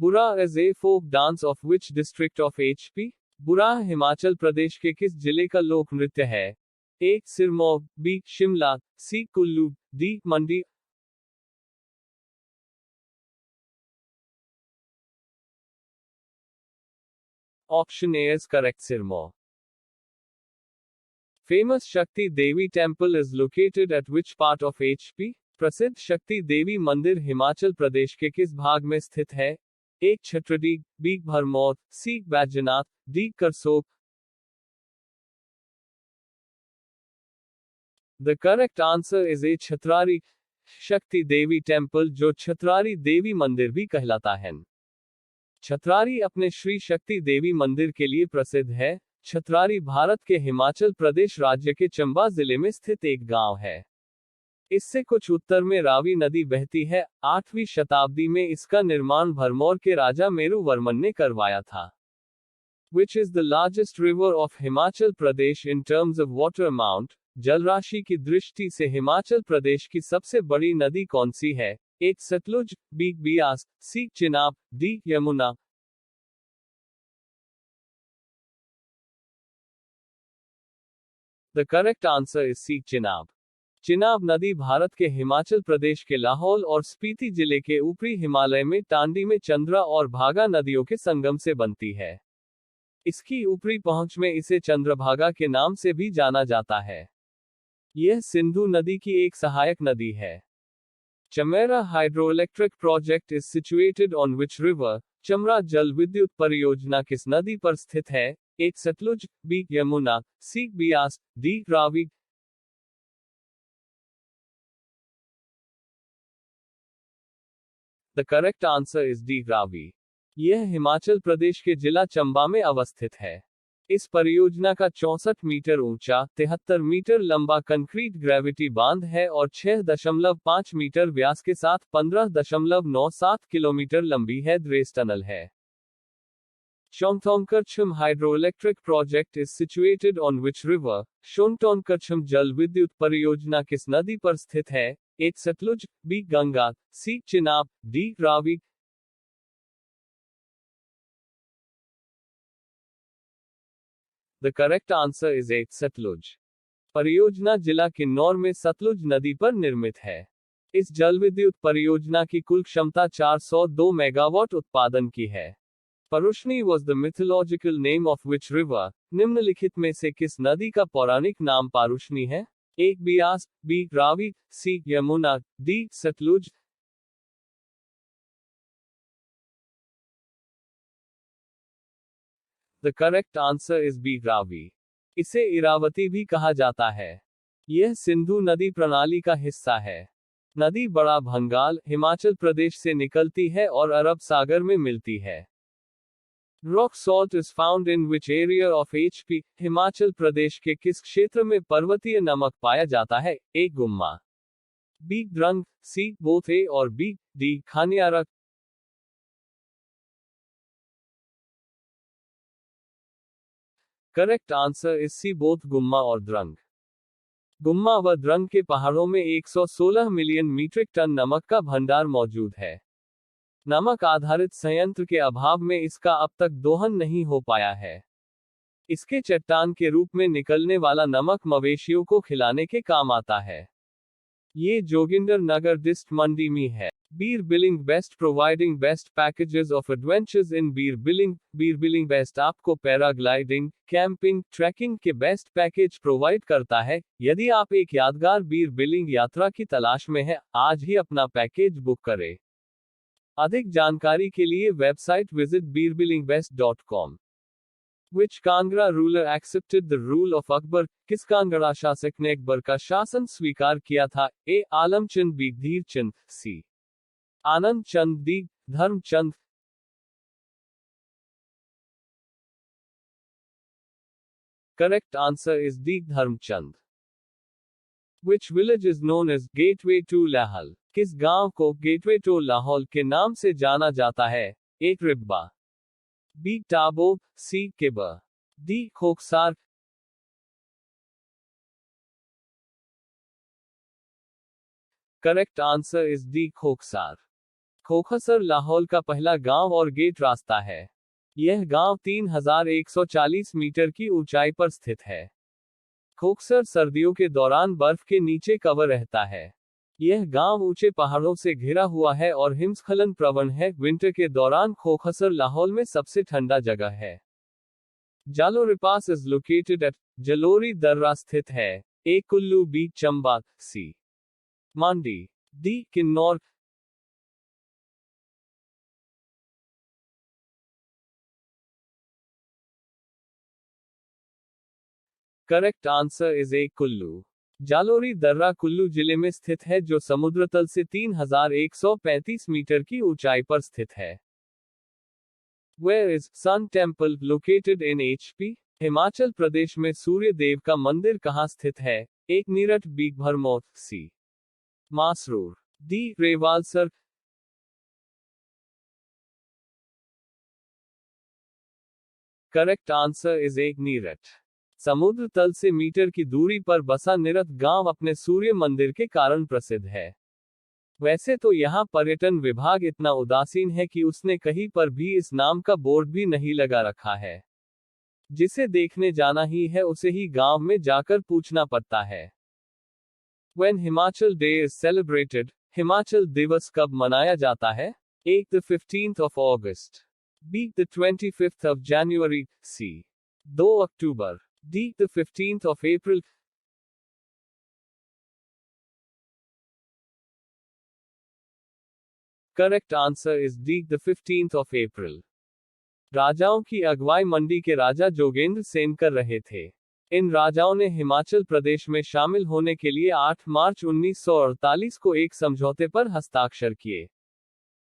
बुरा is a folk dance of which district of HP? बुरा हिमाचल प्रदेश के किस जिले का लोक नृत्य है? A. Sirmaur, B. Shimla, C. Kullu, D. Mandi. Option A is correct. Sirmaur. Famous Shakti Devi temple is located at which part of HP? प्रसिद्ध शक्ति देवी मंदिर हिमाचल प्रदेश के किस भाग में स्थित है? एक Chhatrari, B. Bharmour, C. Baijnath, D. Karsog. The correct answer is A. Chhatrari Shakti Devi temple, जो छतरारी देवी मंदिर भी कहलाता है। छतरारी अपने श्री शक्ति देवी मंदिर के लिए प्रसिद्ध है। छतरारी भारत के हिमाचल प्रदेश राज्य के चंबा जिले में स्थित एक गांव है। इससे कुछ उत्तर में रावी नदी बहती है। 8वीं शताब्दी में इसका निर्माण भरमौर के राजा मेरू वर्मन ने करवाया था। Which is the largest river of Himachal Pradesh in terms of water amount? जलराशि की दृष्टि से हिमाचल प्रदेश की सबसे बड़ी नदी कौन सी है? एक Sutlej, B. Beas, C. Chenab, D. Yamuna. The correct answer is C. Chenab. Chenab नदी भारत के हिमाचल प्रदेश के लाहौल और स्पीति जिले के ऊपरी हिमालय में टांडी में चंद्रा और भागा नदियों के संगम से बनती है। इसकी ऊपरी पहुंच में इसे चंद्रभागा के नाम से भी जाना जाता है। यह सिंधु नदी की एक सहायक नदी है। Chamera hydroelectric project is situated on which river? Chamera जल विद्युत परियोजना किस नदी पर स्थित है? एक Sutlej, B. Yamuna, C. Beas, D. Ravi. The correct answer is D. Ravi. यह हिमाचल प्रदेश के जिला चंबा में अवस्थित है। इस परियोजना का 64 मीटर ऊंचा, 73 मीटर लंबा कंक्रीट ग्रेविटी बांध है और 6.5 मीटर व्यास के साथ 15.97 किलोमीटर लंबी हेडरेस टनल है। Shongtong Karcham hydroelectric project is situated on which river? Shongtong Karcham जल विद्युत परियोजना किस नदी पर स्थित है? एक Sutlej, B. Ganga, C. Chenab, D. Ravi. The correct answer is A. Sutlej. परियोजना जिला किन्नौर में सतलुज नदी पर निर्मित है। इस जलविद्युत परियोजना की कुल क्षमता 402 मेगावाट उत्पादन की है। Parushni was the mythological name of which river? निम्नलिखित में से किस नदी का पौराणिक नाम पारुष्णी है? एक. Beas, B. Ravi, C. Yamuna, D. Sutlej. The correct answer is B. Ravi. इसे इरावती भी कहा जाता है। यह सिंधु नदी प्रणाली का हिस्सा है। नदी बड़ा भंगाल, हिमाचल प्रदेश से निकलती है और अरब सागर में मिलती है। Rock salt is found in which area of HP? Himachal प्रदेश के किस क्षेत्र में पर्वतीय नमक पाया जाता है? A. Gumma, B. Drang, C. Both A और B. D. Khaniyara. Correct answer is C. Both गुम्मा और द्रंग। गुम्मा व द्रंग के पहाड़ों में 116 मिलियन मीट्रिक टन नमक का भंडार मौजूद है। नमक आधारित संयंत्र के अभाव में इसका अब तक दोहन नहीं हो पाया है। इसके चट्टान के रूप में निकलने वाला नमक मवेशियों को खिलाने के काम आता है। ये जोगिंदर नगर डिस्ट मंडी में है। Bir Billing best providing best packages of adventures in Bir Billing. Bir Billing best आपको पैराग्लाइडिंग, कैंपिंग, ट्रैकिंग के बेस्ट पैकेज प्रोवाइड करता है। यदि आप एक यादगार बीर बिलिंग यात्रा की तलाश में हैं, आज ही अपना पैकेज बुक करें। अधिक जानकारी के लिए website visit beerbillingbest.com। Which Kangra ruler accepted the rule of Akbar? किस कांगड़ा शासक ने अकबर का शासन स्वीकार किया था? A. Alamchand, B. Dhirchand, C. Anand Chand, D. Dharmchand. Correct answer is D. Dharmchand. Which village is known as Gateway to Lahaul? किस गांव को गेटवे टू लाहौल के नाम से जाना जाता है? एक. Ribba, B. Tabo, C. Kibber, D. Khoksar. Correct answer is D. Khoksar. Khoksar Lahaul का पहला गांव और गेट रास्ता है। यह गांव 3140 मीटर की ऊंचाई पर स्थित है। खोखसर सर्दियों के दौरान बर्फ के नीचे कवर रहता है। यह गांव ऊंचे पहाड़ों से घिरा हुआ है और हिमस्खलन प्रवण है। विंटर के दौरान खोखसर लाहौल में सबसे ठंडा जगह है। Jalori pass is located at Jalori दर्रा स्थित है। A Kullu B Chamba C Mandi D Kinnaur. Correct answer is A Kullu. Jalori दर्रा कुल्लू जिले में स्थित है जो समुद्र तल से 3135 मीटर की ऊंचाई पर स्थित है। Where is Sun Temple located in HP? Himachal प्रदेश में सूर्य देव का मंदिर कहाँ स्थित है? एक Nirath B Bharmour C Masroor D Rewalsar. Correct answer is एक नीरठ। समुद्र तल से मीटर की दूरी पर बसा निरथ गांव अपने सूर्य मंदिर के कारण प्रसिद्ध है। वैसे तो यहाँ पर्यटन विभाग इतना उदासीन है कि उसने कहीं पर भी इस नाम का बोर्ड भी नहीं लगा रखा है। जिसे देखने जाना ही है उसे ही गांव में जाकर पूछना पड़ता है। When Himachal day is celebrated, Himachal दिवस कब मनाया जाता है? A. The 15th of August. B. The 25th of January. C. 2 October. D. The 15th of April. Correct answer is D. The 15th of April. राजाओं की अगुवाई मंडी के राजा जोगेंद्र सेन कर रहे थे। इन राजाओं ने हिमाचल प्रदेश में शामिल होने के लिए 8 मार्च 1948 को एक समझौते पर हस्ताक्षर किए।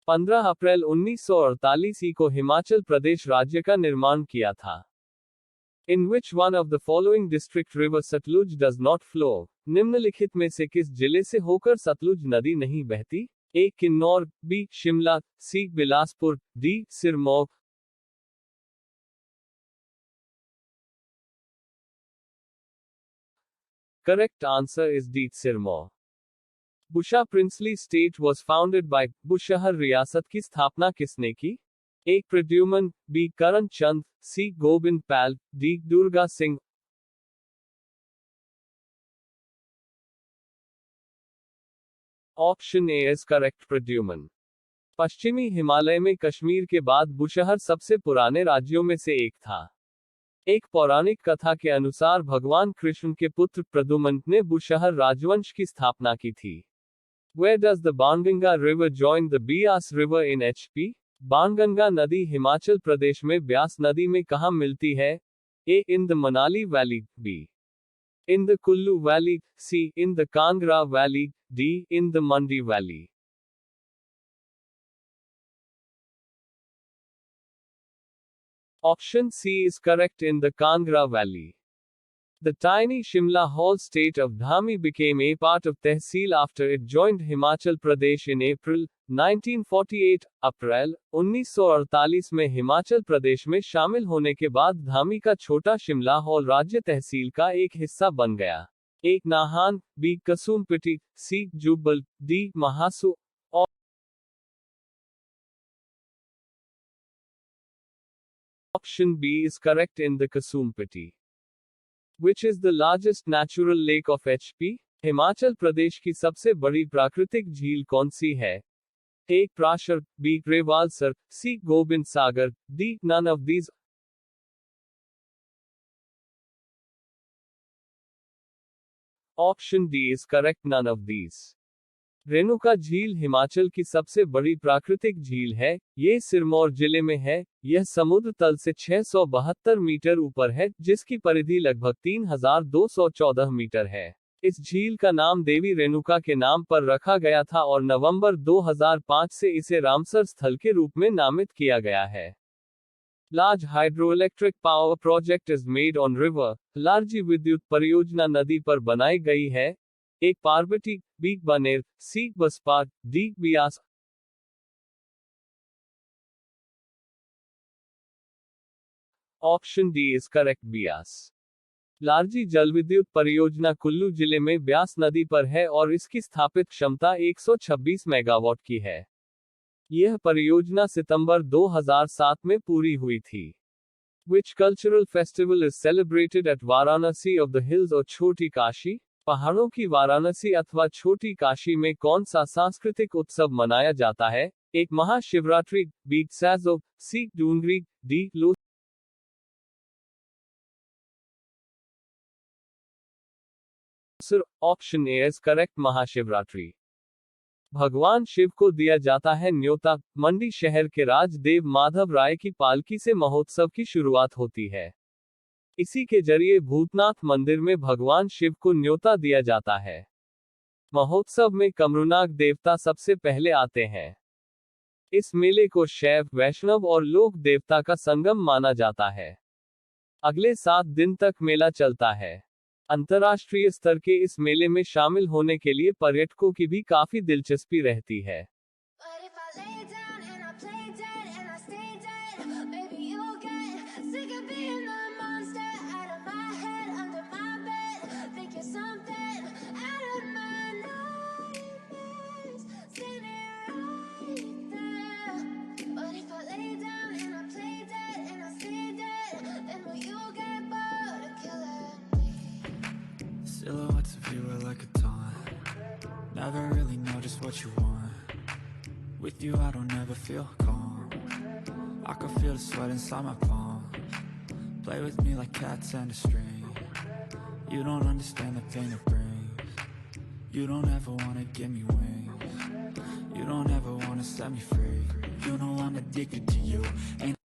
15 अप्रैल 1948 को हिमाचल प्रदेश राज्य का निर्माण किया था। In which one of the following district river Sutlej does not flow? निम्नलिखित में से किस जिले से होकर सतलुज नदी नहीं बहती? A. Kinnaur, B. Shimla, C. Bilaspur, D. Sirmaur. Correct answer is D. Sirmaur. Bushahr princely state was founded by Bushahr रियासत की स्थापना किसने की? A. Pradyuman, B. Karan Chand, C. Govind Pal, D. Durga Singh. Option A is correct, Pradyuman. पश्चिमी हिमालय में कश्मीर के बाद बुशहर सबसे पुराने राज्यों में से एक था। एक पौराणिक कथा के अनुसार भगवान कृष्ण के पुत्र प्रद्युमन ने बुशहर राजवंश की स्थापना की थी। Where does the Banganga river join the Beas river in HP? Banganga नदी हिमाचल प्रदेश में ब्यास नदी में कहाँ मिलती है? A. In the Manali valley, B. In the Kullu valley, C. In the Kangra valley, D. In the Mandi valley. Option C is correct, in the Kangra Valley. The tiny Shimla Hall state of Dhami became a part of Tehsil after it joined Himachal Pradesh in April 1948. अप्रैल 1948 में हिमाचल प्रदेश में शामिल होने के बाद धामी का छोटा Shimla hall राज्य तहसील का एक हिस्सा बन गया। एक Nahan, B. Kasumpti, C. Jubbal, D. Mahasu. Option B is correct, in the Kasumpati. Which is the largest natural lake of HP? Himachal Pradesh की सबसे बड़ी प्राकृतिक झील कौन सी है? A. Prashar, B. Rewalsar, C. Gobind Sagar, D. None of these. Option D is correct, none of these. Renuka झील हिमाचल की सबसे बड़ी प्राकृतिक झील है। ये सिरमौर जिले में है। यह समुद्र तल से 672 मीटर ऊपर है, जिसकी परिधि लगभग 3214 मीटर है। इस झील का नाम देवी रेणुका के नाम पर रखा गया था और नवंबर 2005 से इसे रामसर स्थल के रूप में नामित किया गया है। Larji hydroelectric power project is made on river. Larji विद्युत परियोजना नदी पर बनाई गई है। एक Parvati, B. Baner, C. Baspa, D. Beas. Option D is correct, Beas. Larji जलविद्युत परियोजना कुल्लू जिले में ब्यास नदी पर है और इसकी स्थापित क्षमता 126 मेगावाट की है। यह परियोजना सितंबर 2007 में पूरी हुई थी। Which cultural festival is celebrated at Varanasi of the Hills और छोटी काशी? पहाड़ों की वाराणसी अथवा छोटी काशी में कौन सा सांस्कृतिक उत्सव मनाया जाता है? एक Mahashivratri, B Sajo, C Dungri, D लो। Option A is correct, Mahashivratri. भगवान शिव को दिया जाता है न्योता। मंडी शहर के राजदेव माधव राय की पालकी से महोत्सव की शुरुआत होती है। इसी के जरिए भूतनाथ मंदिर में भगवान शिव को न्योता दिया जाता है। महोत्सव में कमरूनाग देवता सबसे पहले आते हैं। इस मेले को शैव, वैष्णव और लोक देवता का संगम माना जाता है। अगले 7 दिन तक मेला चलता है। अंतर्राष्ट्रीय स्तर के इस मेले में शामिल होने के लिए पर्यटकों की भी काफी दिलचस्पी रहती है। Silhouettes of you are like a taunt. Never really know just what you want. With you I don't ever feel calm. I can feel the sweat inside my palm. Play with me like cats and a string. You don't understand the pain it brings. You don't ever wanna give me wings. You don't ever wanna set me free. You know I'm addicted to you. Ain't